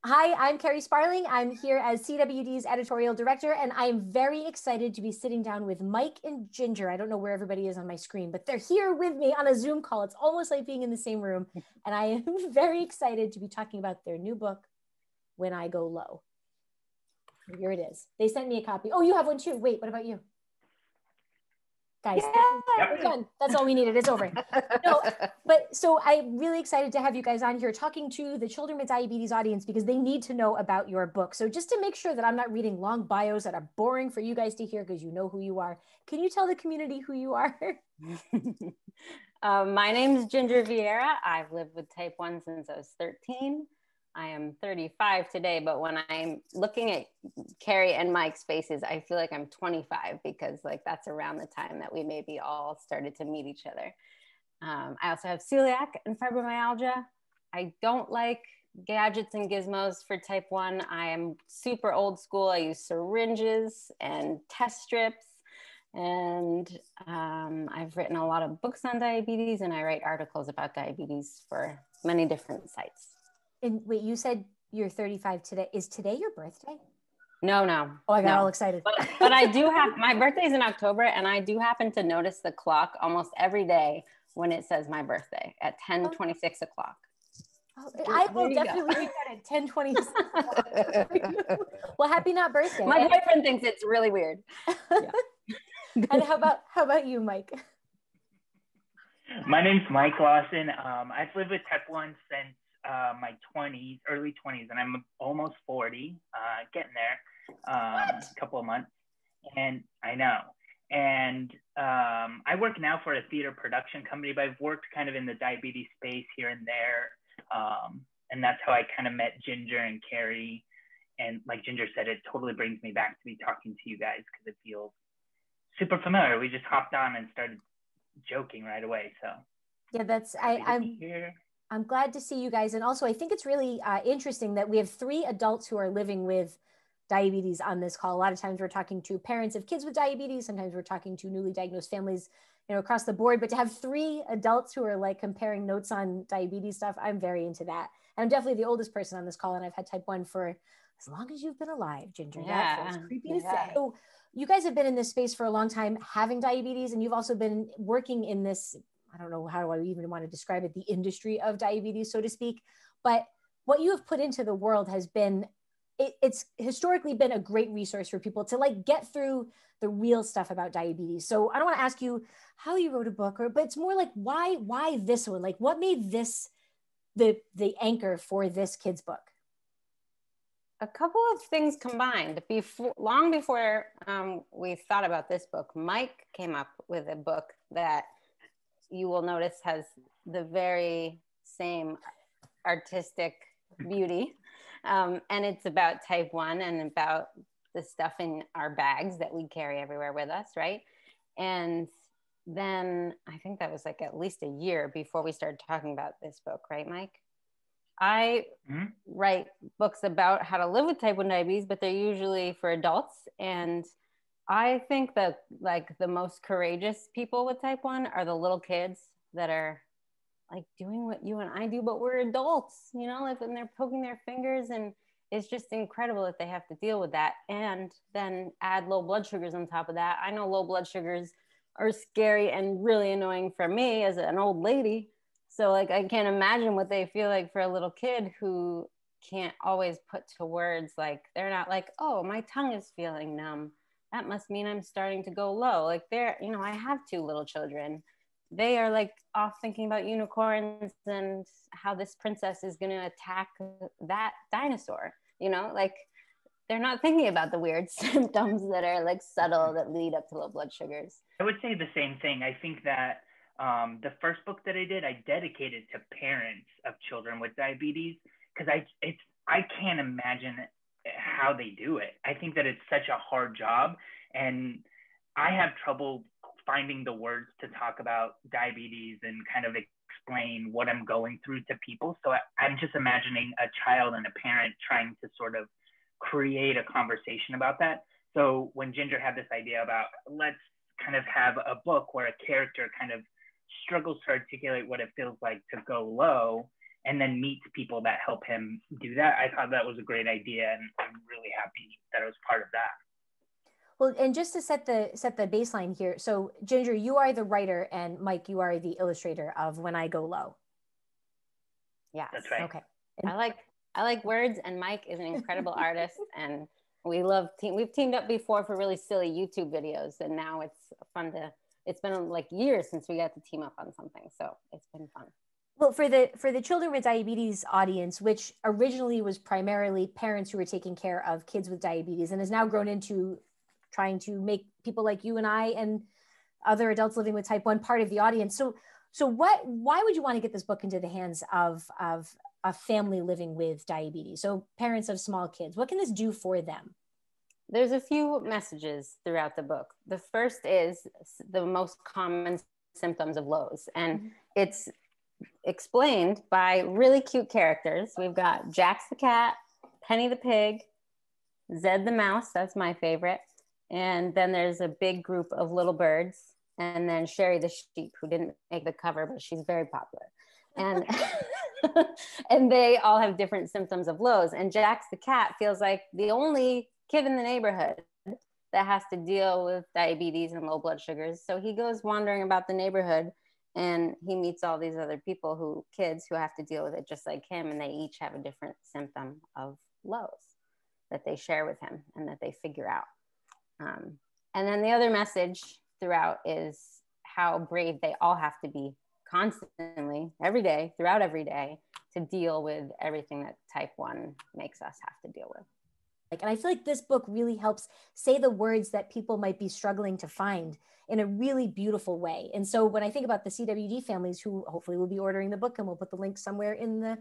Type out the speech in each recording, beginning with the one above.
Hi, I'm Carrie Sparling. I'm here as CWD's editorial director, and I am very excited to be sitting down with Mike and Ginger. I don't know where everybody is on my screen, but they're here with me on a Zoom call. It's almost like being in the same room, and I am very excited to be talking about their new book, When I Go Low. Here it is. They sent me a copy. Oh, you have one too. Wait, what about you? Guys, we're done. That's all we needed. It's over. No, but so I'm really excited to have you guys on here talking to the children with diabetes audience because they need to know about your book. So just to make sure that I'm not reading long bios that are boring for you guys to hear because you know who you are, can you tell the community who you are? My name is Ginger Vieira. I've lived with type 1 since I was 13. I am 35 today, but when I'm looking at Carrie and Mike's faces, I feel like I'm 25 because like that's around the time that we maybe all started to meet each other. I also have celiac and fibromyalgia. I don't like gadgets and gizmos for type 1. I am super old school. I use syringes and test strips. And I've written a lot of books on diabetes, and I write articles about diabetes for many different sites. And wait, you said you're 35 today. Is today your birthday? No. Oh, I got all excited. But I do have, my birthday's in October, and I do happen to notice the clock almost every day when it says my birthday at 10:26 o'clock. Oh, I will definitely read that at 10:26. Well, happy not birthday. My boyfriend thinks it's really weird. Yeah. And how about you, Mike? My name's Mike Lawson. I've lived with type 1 since my early 20s, and I'm almost 40, getting there, a couple of months. And I know. And I work now for a theater production company, but I've worked kind of in the diabetes space here and there. And that's how I kind of met Ginger and Carrie. And like Ginger said, it totally brings me back to be talking to you guys because it feels super familiar. We just hopped on and started joking right away. So yeah, I'm glad to see you guys. And also I think it's really interesting that we have 3 adults who are living with diabetes on this call. A lot of times we're talking to parents of kids with diabetes. Sometimes we're talking to newly diagnosed families, across the board, but to have 3 adults who are like comparing notes on diabetes stuff, I'm very into that. And I'm definitely the oldest person on this call, and I've had type 1 for as long as you've been alive, Ginger. Yeah. That feels creepy to say. So you guys have been in this space for a long time having diabetes, and you've also been working in this, I don't know, how do I even want to describe it, the industry of diabetes, so to speak. But what you have put into the world has been, it's historically been a great resource for people to like get through the real stuff about diabetes. So I don't want to ask you how you wrote a book, but it's more like why this one? Like what made this the anchor for this kid's book? A couple of things combined. Long before we thought about this book, Mike came up with a book that you will notice has the very same artistic beauty. And it's about type 1 and about the stuff in our bags that we carry everywhere with us, right? And then I think that was like at least a year before we started talking about this book, right, Mike? I write books about how to live with type 1 diabetes, but they're usually for adults. And I think that like the most courageous people with type 1 are the little kids that are like doing what you and I do, but we're adults, like when they're poking their fingers, and it's just incredible that they have to deal with that. And then add low blood sugars on top of that. I know low blood sugars are scary and really annoying for me as an old lady. So like, I can't imagine what they feel like for a little kid who can't always put to words. Like they're not like, oh, my tongue is feeling numb. That must mean I'm starting to go low. Like I have 2 little children. They are like off thinking about unicorns and how this princess is going to attack that dinosaur, like they're not thinking about the weird symptoms that are like subtle that lead up to low blood sugars. I would say the same thing. I think that the first book that I did, I dedicated to parents of children with diabetes because I can't imagine how they do it. I think that it's such a hard job, and I have trouble finding the words to talk about diabetes and kind of explain what I'm going through to people. So I'm just imagining a child and a parent trying to sort of create a conversation about that. So when Ginger had this idea about let's kind of have a book where a character kind of struggles to articulate what it feels like to go low and then meets people that help him do that. I thought that was a great idea, and I'm really happy that I was part of that. Well, and just to set the baseline here, so Ginger, you are the writer, and Mike, you are the illustrator of When I Go Low. Yeah, that's right. Okay. I like words, and Mike is an incredible artist, and we've teamed up before for really silly YouTube videos, and now it's been like years since we got to team up on something, so it's been fun. Well, for the children with diabetes audience, which originally was primarily parents who were taking care of kids with diabetes, and has now grown into trying to make people like you and I and other adults living with type 1 part of the audience. So why would you want to get this book into the hands of a family living with diabetes? So parents of small kids, what can this do for them? There's a few messages throughout the book. The first is the most common symptoms of lows, and it's explained by really cute characters. We've got Jax the cat, Penny the pig, Zed the mouse, that's my favorite, and then there's a big group of little birds, and then Sherry the sheep, who didn't make the cover, but she's very popular, and and they all have different symptoms of lows. And Jax the cat feels like the only kid in the neighborhood that has to deal with diabetes and low blood sugars, so he goes wandering about the neighborhood, and he meets all these other kids who have to deal with it just like him, and they each have a different symptom of lows that they share with him and that they figure out. And then the other message throughout is how brave they all have to be constantly, throughout every day, to deal with everything that type 1 makes us have to deal with. And I feel like this book really helps say the words that people might be struggling to find in a really beautiful way. And so when I think about the CWD families who hopefully will be ordering the book, and we'll put the link somewhere in the,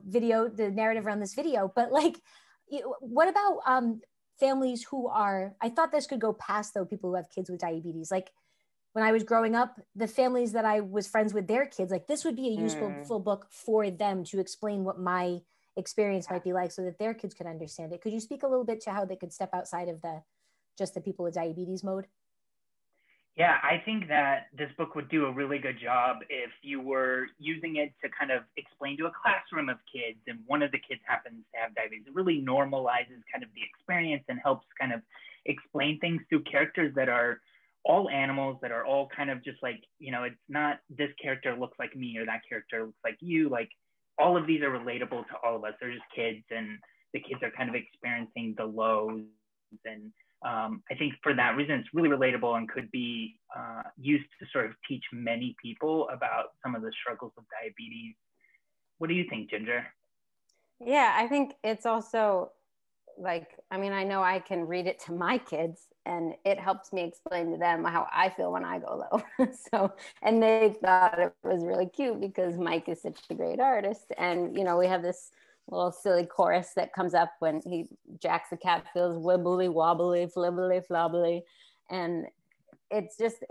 video, the narrative around this video, but what about families who are, I thought this could go past though, people who have kids with diabetes. Like when I was growing up, the families that I was friends with their kids, like this would be a useful book for them to explain what my experience might be like, so that their kids could understand it. Could you speak a little bit to how they could step outside of just the people with diabetes mode? Yeah, I think that this book would do a really good job if you were using it to kind of explain to a classroom of kids, and one of the kids happens to have diabetes. It really normalizes kind of the experience and helps kind of explain things through characters that are all animals, that are all kind of just like, it's not this character looks like me or that character looks like you. Like all of these are relatable to all of us. They're just kids, and the kids are kind of experiencing the lows. And I think for that reason, it's really relatable and could be used to sort of teach many people about some of the struggles of diabetes. What do you think, Ginger? Yeah, I think it's also I know I can read it to my kids, and it helps me explain to them how I feel when I go low. And they thought it was really cute because Mike is such a great artist. And, we have this little silly chorus that comes up when Jax the cat feels wibbly wobbly, flibbly flobbly. And it's just,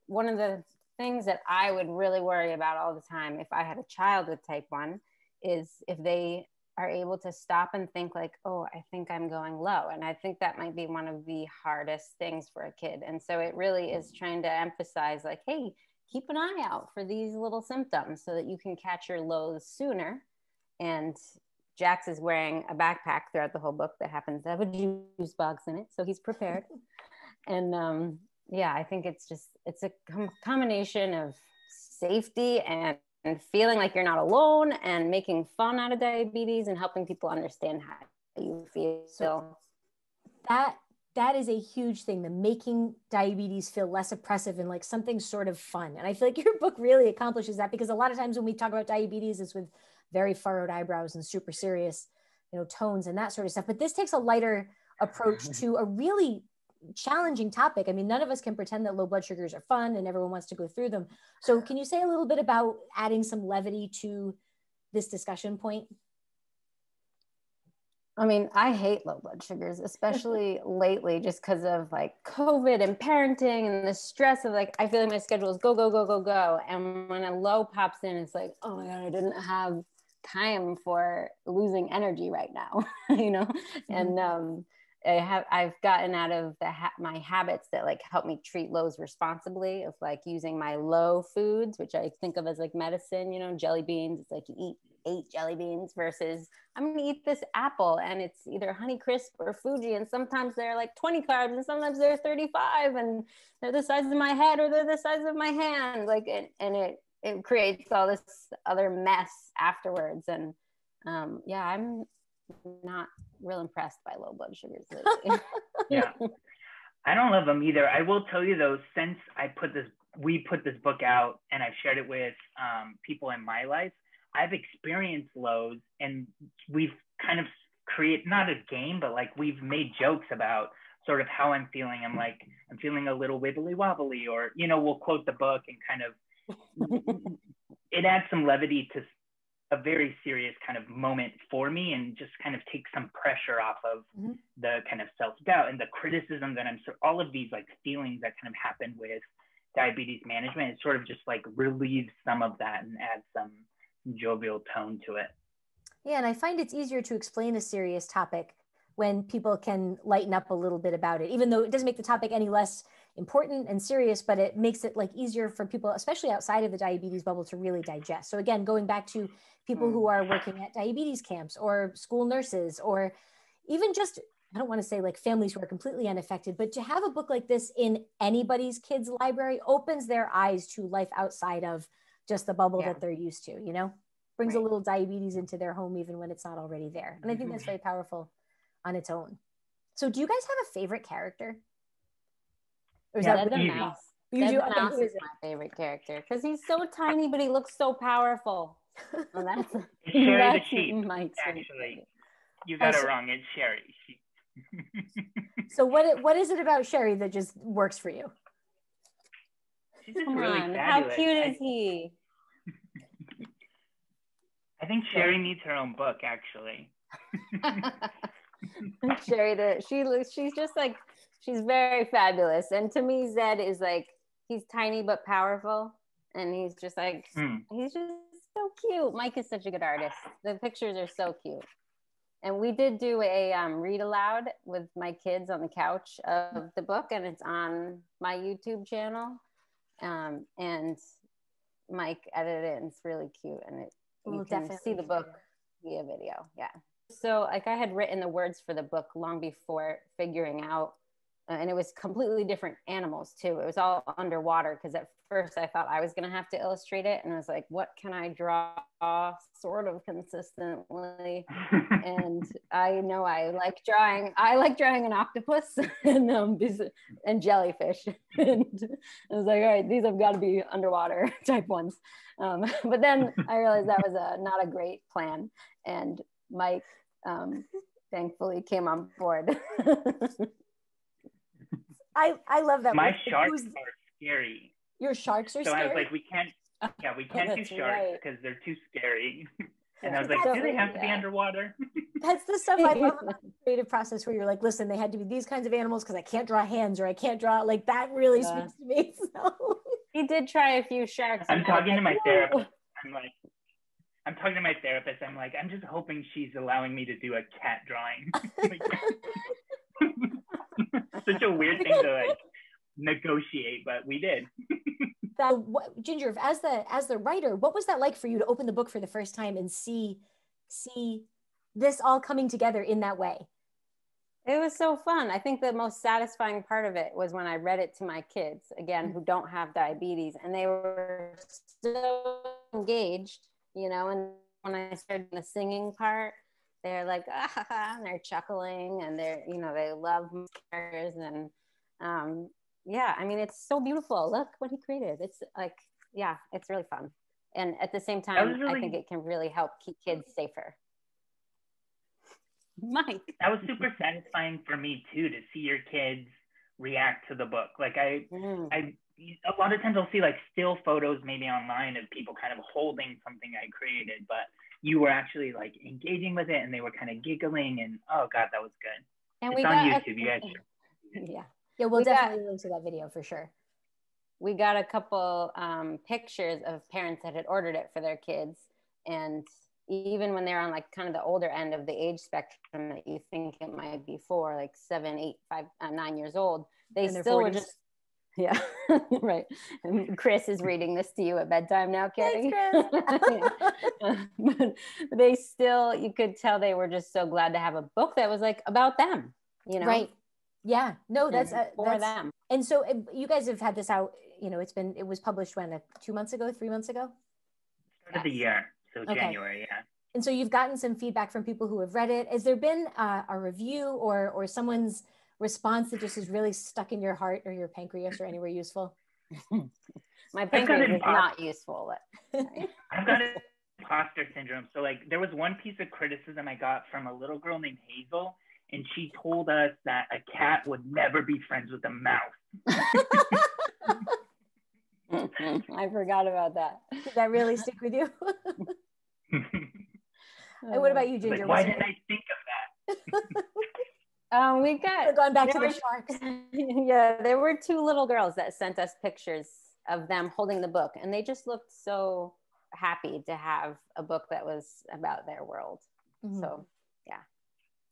one of the things that I would really worry about all the time if I had a child with type 1 is if they are able to stop and think like, oh, I think I'm going low. And I think that might be one of the hardest things for a kid. And so it really is trying to emphasize like, hey, keep an eye out for these little symptoms so that you can catch your lows sooner. And Jax is wearing a backpack throughout the whole book that happens to have a juice box in it. So he's prepared. And I think it's a combination of safety and feeling like you're not alone, and making fun out of diabetes, and helping people understand how you feel. So that is a huge thing, the making diabetes feel less oppressive and like something sort of fun. And I feel like your book really accomplishes that, because a lot of times when we talk about diabetes, it's with very furrowed eyebrows and super serious, tones and that sort of stuff. But this takes a lighter approach to a really challenging topic. I mean, none of us can pretend that low blood sugars are fun and everyone wants to go through them. So can you say a little bit about adding some levity to this discussion point? I mean, I hate low blood sugars, especially lately, just because of like COVID and parenting and the stress of like, I feel like my schedule is go, go, go, go, go. And when a low pops in, it's like, oh my God, I didn't have time for losing energy right now, Mm-hmm. I've gotten out of my habits that like help me treat lows responsibly, of like using my low foods, which I think of as like medicine, you know, jelly beans. It's like you eat 8 jelly beans versus I'm going to eat this apple and it's either Honeycrisp or Fuji. And sometimes they're like 20 carbs and sometimes they're 35 and they're the size of my head or they're the size of my hand. Like, it creates all this other mess afterwards. And yeah, I'm not real impressed by low blood sugars lately. Yeah, I don't love them either. I will tell you though, since we put this book out and I've shared it with people in my life, I've experienced lows, and we've kind of created not a game, but like we've made jokes about sort of how I'm feeling. I'm feeling a little wibbly wobbly, or you know, we'll quote the book and kind of it adds some levity to a very serious kind of moment for me, and just kind of take some pressure off of the kind of self-doubt and the criticism that all of these like feelings that kind of happen with diabetes management. It sort of just like relieves some of that and adds some jovial tone to it. Yeah, and I find it's easier to explain a serious topic when people can lighten up a little bit about it, even though it doesn't make the topic any less important and serious, but it makes it like easier for people, especially outside of the diabetes bubble, to really digest. So again, going back to people who are working at diabetes camps or school nurses, or even just, I don't want to say like families who are completely unaffected, but to have a book like this in anybody's kids' library opens their eyes to life outside of just the bubble that they're used to, you know, brings a little diabetes into their home, even when it's not already there. And I think that's very powerful on its own. So do you guys have a favorite character? Or is that the mouse? You do? Okay, mouse is my favorite character because he's so tiny, but he looks so powerful. Well, that's Sherry the sheep. Actually, you got it wrong. It's Sherry. So what is it about Sherry that just works for you? She's just really fabulous. How cute is he? I think Sherry needs her own book, actually. Sherry, she's just like, she's very fabulous. And to me, Zed is like, he's tiny but powerful. And he's just like, he's just so cute. Mike is such a good artist. The pictures are so cute. And we did do a read aloud with my kids on the couch of the book, and it's on my YouTube channel. And Mike edited it, and it's really cute. And you can see the book via video. Yeah. So like I had written the words for the book long before figuring out, and it was completely different animals too. It was all underwater because at first I thought I was going to have to illustrate it. And I was like, what can I draw sort of consistently? And I know I like drawing an octopus and jellyfish. And I was like, all right, these have got to be underwater type ones. But then I realized that was not a great plan. And Mike thankfully came on board. I love that. My sharks are scary. Your sharks are scary? So I was like, we can't do sharks because they're too scary. And I was like, do they have to be underwater? That's the stuff I love about the creative process, where you're like, listen, they had to be these kinds of animals because I can't draw hands, or I can't draw, like that really speaks to me. So. He did try a few sharks. I'm talking to my therapist. I'm like, I'm just hoping she's allowing me to do a cat drawing. Such a weird thing to like negotiate, but we did. Ginger, as the writer, what was that like for you to open the book for the first time and see this all coming together in that way? It was so fun. I think the most satisfying part of it was when I read it to my kids, again, who don't have diabetes, and they were so engaged, you know. And when I started the singing part, they're like, and they're chuckling, and they're, you know, they love characters. And yeah, I mean, it's so beautiful. Look what he created. It's like, yeah, it's really fun. And at the same time, I think it can really help keep kids safer. Mike. That was super satisfying for me too, to see your kids react to the book. Like I a lot of times I'll see like still photos maybe online of people kind of holding something I created, but you were actually like engaging with it, and they were kind of giggling, and oh God, that was good. And it's on YouTube, you guys. Yeah, we'll definitely link to that video for sure. We got a couple pictures of parents that had ordered it for their kids, and even when they're on like kind of the older end of the age spectrum that you think it might be for, like 7, 8, 5, 9 years old, they still were just, yeah, right. And Chris is reading this to you at bedtime now, Carrie. Thanks, Chris. But they still, you could tell they were just so glad to have a book that was like about them, you know? Right. Yeah. No, that's for them. And so you guys have had this out, you know, it was published when, 2 months ago, 3 months ago? Start of the year. So okay. January, yeah. And so you've gotten some feedback from people who have read it. Has there been a review or someone's response that just is really stuck in your heart or your pancreas or anywhere useful? My pancreas is not useful. I've got imposter syndrome. So like there was one piece of criticism I got from a little girl named Hazel, and she told us that a cat would never be friends with a mouse. I forgot about that. Did that really stick with you? And what about you, Ginger? Like, why didn't I think of that? We got going back to the sharks. Yeah, there were 2 little girls that sent us pictures of them holding the book, and they just looked so happy to have a book that was about their world. Mm-hmm. So, yeah.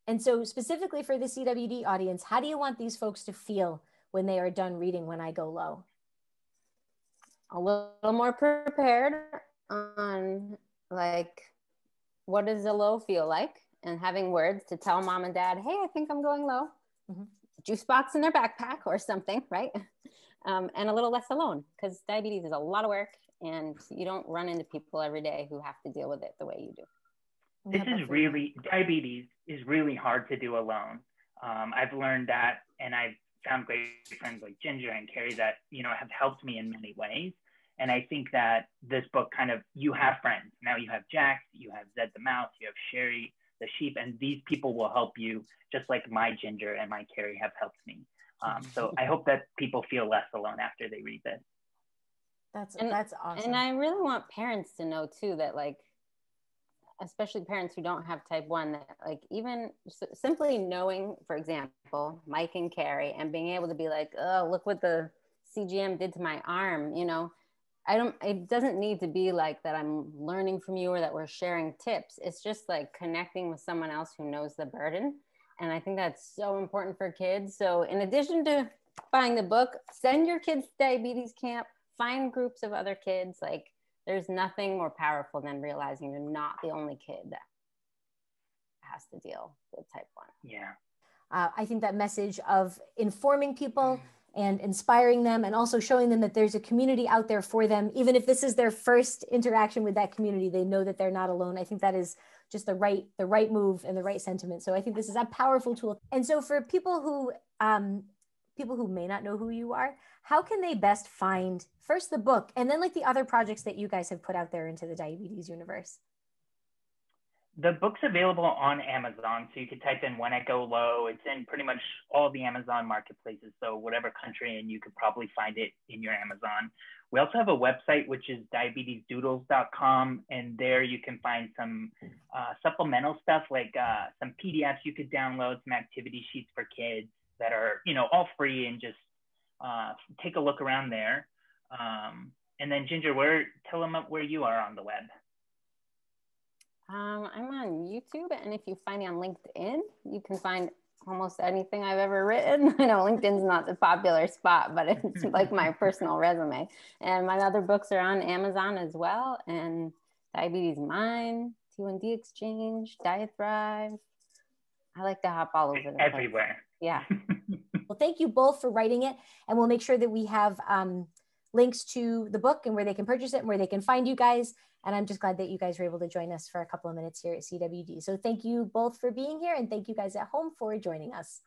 And so specifically for the CWD audience, how do you want these folks to feel when they are done reading When I Go Low? A little more prepared on like, what does a low feel like? And having words to tell mom and dad, hey, I think I'm going low. Mm-hmm. Juice box in their backpack or something, right? And a little less alone, because diabetes is a lot of work and you don't run into people every day who have to deal with it the way you do. Diabetes is really hard to do alone. I've learned that, and I've found great friends like Ginger and Carrie that, you know, have helped me in many ways. And I think that this book kind of, you have friends. Now you have Jax, you have Zed the mouse, you have Sherry the sheep, and these people will help you just like my Ginger and my Carrie have helped me. So I hope that people feel less alone after they read this. That's awesome. And I really want parents to know too that, like, especially parents who don't have type 1, that like even simply knowing, for example, Mike and Carrie, and being able to be like, oh, look what the CGM did to my arm, you know, it doesn't need to be like that I'm learning from you or that we're sharing tips. It's just like connecting with someone else who knows the burden. And I think that's so important for kids. So in addition to buying the book, send your kids to diabetes camp, find groups of other kids. Like, there's nothing more powerful than realizing you're not the only kid that has to deal with type 1. Yeah. I think that message of informing people and inspiring them, and also showing them that there's a community out there for them. Even if this is their first interaction with that community, they know that they're not alone. I think that is just the right move and the right sentiment. So I think this is a powerful tool. And so for people who may not know who you are, how can they best find first the book and then like the other projects that you guys have put out there into the diabetes universe? The book's available on Amazon, so you can type in When I Go Low. It's in pretty much all the Amazon marketplaces, so whatever country, and you could probably find it in your Amazon. We also have a website, which is diabetesdoodles.com, and there you can find some supplemental stuff, like some PDFs you could download, some activity sheets for kids that are, you know, all free, and just take a look around there. And then Ginger, tell them where you are on the web. I'm on YouTube, and if you find me on LinkedIn, you can find almost anything I've ever written. I know LinkedIn's not the popular spot, but it's like my personal resume. And my other books are on Amazon as well, and Diabetes Mind, T1D Exchange, Diet Thrive. I like to hop all over the place. Everywhere. Yeah. Well, thank you both for writing it, and we'll make sure that we have links to the book and where they can purchase it and where they can find you guys. And I'm just glad that you guys were able to join us for a couple of minutes here at CWD. So thank you both for being here, and thank you guys at home for joining us.